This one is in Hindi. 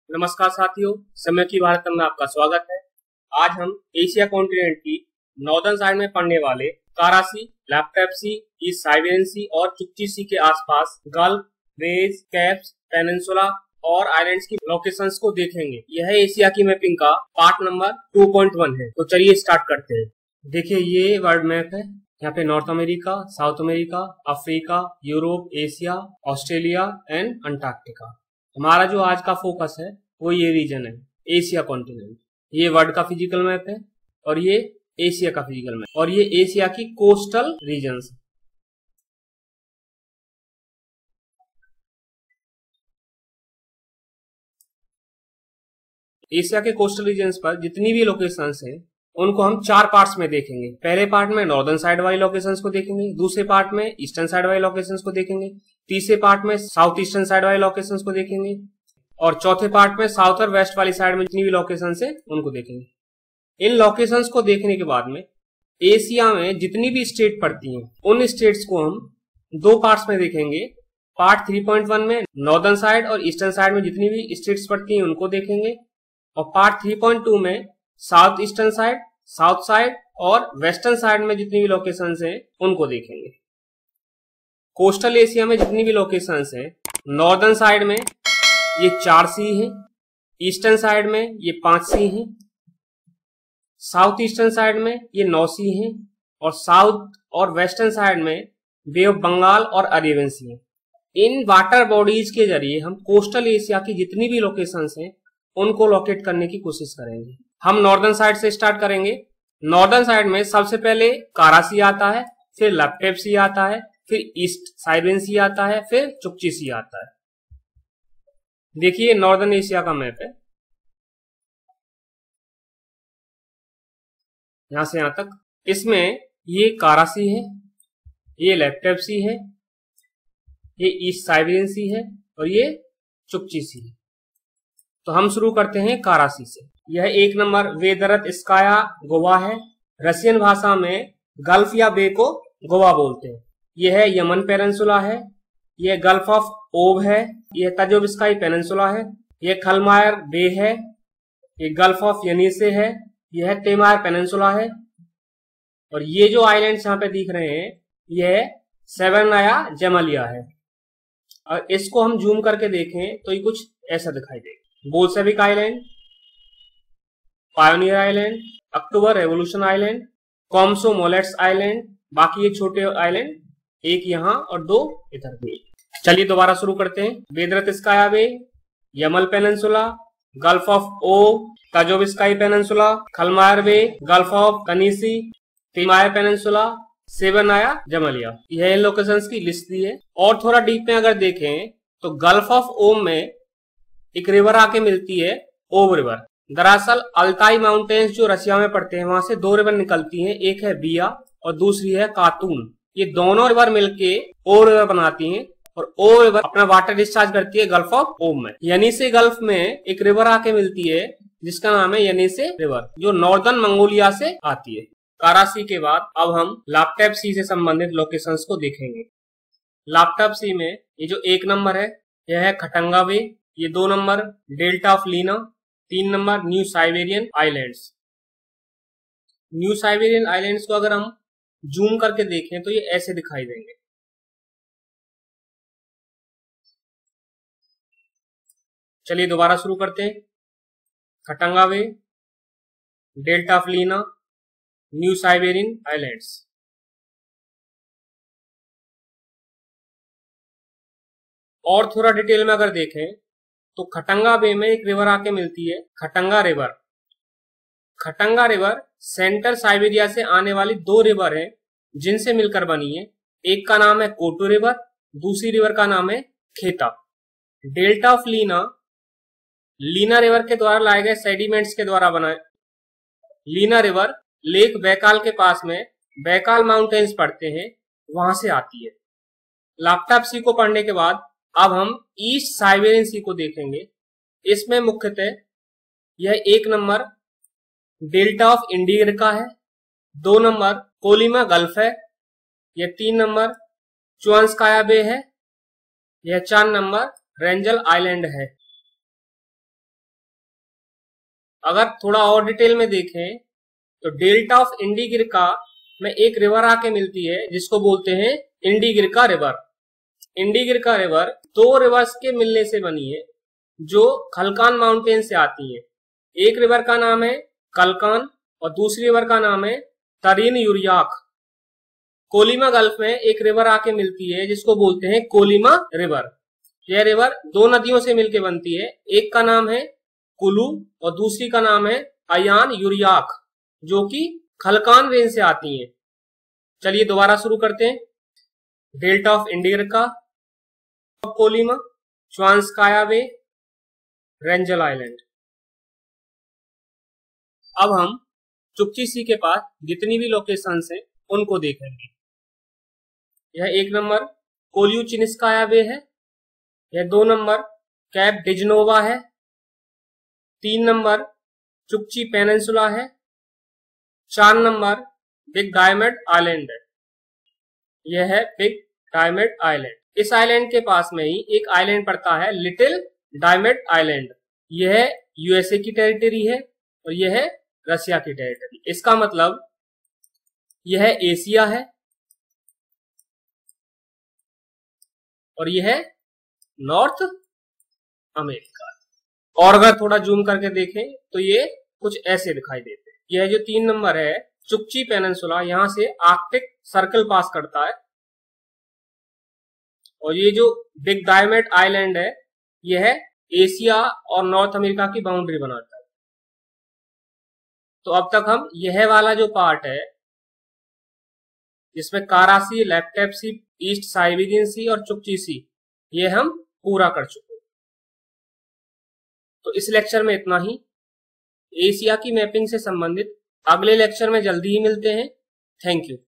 नमस्कार साथियों, समय की भारत में आपका स्वागत है। आज हम एशिया कॉन्टिनेंट की नॉर्दर्न साइड में पड़ने वाले कारासी, लैपटॉप सी, ईस्ट साइबेरियन सी और चुक्ची सी के आसपास गल्फ, बेस, कैप्स, पेनिनसुला और आइलैंड्स की लोकेशंस को देखेंगे। यह एशिया की मैपिंग का पार्ट नंबर 2.1 है। तो चलिए स्टार्ट करते हैं। देखिए, ये वर्ल्ड मैप है। यहाँ पे north America, south America, Africa, Europe, Asia, Australia and Antarctica. हमारा जो आज का फोकस है वो ये रीजन है, एशिया कॉन्टिनेंट। ये वर्ल्ड का फिजिकल मैप है और ये एशिया का फिजिकल मैप, और ये एशिया की कोस्टल रीजन्स। एशिया के कोस्टल रीजन्स पर जितनी भी लोकेशंस हैं उनको हम चार पार्ट्स में देखेंगे। पहले पार्ट में नॉर्दर्न साइड वाली लोकेशंस को देखेंगे, दूसरे पार्ट में ईस्टर्न साइड वाली लोकेशंस को देखेंगे, तीसरे पार्ट में साउथ ईस्टर्न साइड वाली लोकेशंस को देखेंगे और चौथे पार्ट में साउथ और वेस्ट वाली साइड में जितनी भी लोकेशंस है उनको देखेंगे। इन लोकेशंस को देखने के बाद में एशिया में जितनी भी स्टेट पड़ती हैं उन स्टेट्स को हम दो पार्ट्स में देखेंगे। पार्ट 3.1 में नॉर्दर्न साइड और ईस्टर्न साइड में जितनी भी स्टेट्स पड़ती हैं उनको देखेंगे और पार्ट 3.2 में south eastern side, south side और वेस्टर्न साइड में जितनी भी लोकेशंस हैं उनको देखेंगे। कोस्टल एशिया में जितनी भी लोकेशंस हैं, नॉर्दर्न साइड में ये 4 सी हैं, ईस्टर्न साइड में ये 5 सी हैं, साउथ ईस्टर्न साइड में ये 9 सी हैं और साउथ और वेस्टर्न साइड में बे ऑफ बंगाल और अरेबियन सी हैं। इन वाटर बॉडीज के जरिए हम कोस्टल एशिया की जितनी भी लोकेशंस हैं उनको लोकेट करने की कोशिश करेंगे। हम नॉर्दर्न साइड से स्टार्ट करेंगे। नॉर्दर्न साइड में सबसे पहले कारासी आता है, फिर लैपटॉप सी आता है, फिर ईस्ट साइबेरियन सी आता है, फिर चुक्ची सी आता है। देखिए, नॉर्दर्न एशिया का मैप है, यहां से यहां तक। इसमें ये कारासी है, ये लैपटॉप सी है, ये ईस्ट साइबेरियन सी है और ये चुक्ची सी है। तो हम शुरू करते हैं कारासी से। यह 1 नंबर वेदरतस्काया गोवा है। रशियन भाषा में गल्फ या बे को गोवा बोलते हैं। यह यमन पेनिनसुला है, यह गल्फ ऑफ ओब है, यह ताजोविस्काई पेनिनसुला है, यह खलमायर बे है, यह गल्फ ऑफ यनीसे है, यह तेमायर पेनिनसुला है और ये जो आइलैंड्स यहाँ पे दिख रहे हैं यह सेवर्नाया जमलिया है। और इसको हम जूम करके देखें तो ये कुछ ऐसा दिखाई देगा। बोल्शेविक आइलैंड, पायोनियर आइलैंड, अक्टूबर रेवोल्यूशन आइलैंड, कॉम्सो मोलेट्स आइलैंड, बाकी ये छोटे आइलैंड, एक यहाँ और 2 इधर भी। चलिए दोबारा शुरू करते हैं। Baydaratskaya bay, Yamal peninsula, gulf of Ob, Tazovsky peninsula, Khalmyer bay, gulf of Yenisei, Taymyr peninsula, Severnaya Zemlya. यह लोकेशंस की लिस्ट दी है। और थोड़ा डीप में अगर देखें तो गल्फ ऑफ ओम में एक रिवर आके मिलती है, ओब रिवर। दरअसल अल्ताई माउंटेन्स जो रशिया में पड़ते हैं वहां से 2 रिवर निकलती हैं, एक है बिया और दूसरी है कातून। ये दोनों रिवर मिलके ओ रिवर बनाती हैं और ओ रिवर अपना वाटर डिस्चार्ज करती है गल्फ ऑफ ओम में। यनीसे गल्फ में एक रिवर आके मिलती है जिसका नाम है यनीसे रिवर, जो नॉर्दर्न मंगोलिया से आती है। कारासी के बाद अब हम लैपटॉप सी से संबंधित लोकेशंस को देखेंगे। लैपटॉप सी में ये जो 1 नंबर है यह है खटंगा बे, ये 2 number delta of Lena, 3 number New Siberian Islands. New Siberian Islands को अगर हम जूम करके देखें तो ये ऐसे दिखाई देंगे। चलिए दोबारा शुरू करते हैं। Khatanga bay, delta of Lena, new Siberian islands. और थोड़ा डिटेल में अगर देखें तो खटंगा बे में एक रिवर आके मिलती है, खटंगा रिवर। खटंगा रिवर सेंट्रल साइबेरिया से आने वाली 2 रिवर हैं जिनसे मिलकर बनी है। एक का नाम है कोटू रिवर, दूसरी रिवर का नाम है Kheta. Delta of Lena, Lena river के द्वारा लाए गए सेडिमेंट्स के द्वारा बना है। लीना रिवर लेक बैकाल के पास में बैकाल माउंटेन्स पड़ते हैं, वहां से आती है। लैपटॉप सी को पढ़ने के बाद अब हम ईस्ट साइबेरियन सी को देखेंगे। इसमें मुख्यतः यह 1 नंबर डेल्टा ऑफ इंडियर का है, 2 नंबर कोलिमा गल्फ है, यह 3 नंबर चुआंस्काया बे है, यह 4 नंबर रेंजल आइलैंड है। अगर थोड़ा और डिटेल में देखें तो डेल्टा ऑफ इंडिगिरका में एक रिवर आके मिलती है जिसको बोलते हैं इंडिगिरका रिवर। इंडिगिरका रिवर दो रिवर्स के मिलने से बनी है जो खलकान माउंटेन से आती है। एक रिवर का नाम है कलकान और दूसरी रिवर का नाम है तरीन यूरियाक। कोलिमा गल्फ में एक रिवर आके मिलती है जिसको बोलते हैं कोलिमा रिवर। यह रिवर दो नदियों से मिलकर बनती है, एक का नाम है कुलू और दूसरी का नाम है अयान यूरियाक, जो कि खलकान रेंज से आती हैं। चलिए दोबारा शुरू करते हैं। Delta of Indigirka, Kolyma, Chaunskaya bay, Wrangel island. अब हम चुपची सी के पास जितनी भी लोकेशन है उनको देखेंगे। यह 1 नंबर कोल्यूचिनिस्काया बे है, यह 2 नंबर कैप डिजनोवा है, 3 नंबर चुपची पेनिनसुला है, 4 नंबर बिग डायमंड आइलैंड है। यह है बिग डायमंड आइलैंड। इस आइलैंड के पास में ही एक आइलैंड पड़ता है लिटिल डायमंड आइलैंड। यह यूएसए की टेरिटरी है और यह है रशिया की टेरिटरी। इसका मतलब यह एशिया है और यह नॉर्थ अमेरिका। और अगर थोड़ा जूम करके देखें तो ये कुछ ऐसे दिखाई देते हैं। यह जो 3 नंबर है चुपची पेनिनसुला, यहां से आर्कटिक सर्कल पास करता है और ये जो बिग डायमंड आइलैंड है यह एशिया और नॉर्थ अमेरिका की बाउंड्री बनाता है। तो अब तक हम यह वाला जो पार्ट है जिसमें कारा सी, लैपटैप सी, ईस्ट साइबेरियन सी और चुपची सी, ये हम पूरा कर चुके हैं। तो इस लेक्चर में इतना ही। एशिया की मैपिंग से संबंधित अगले लेक्चर में जल्दी ही मिलते हैं। Thank you.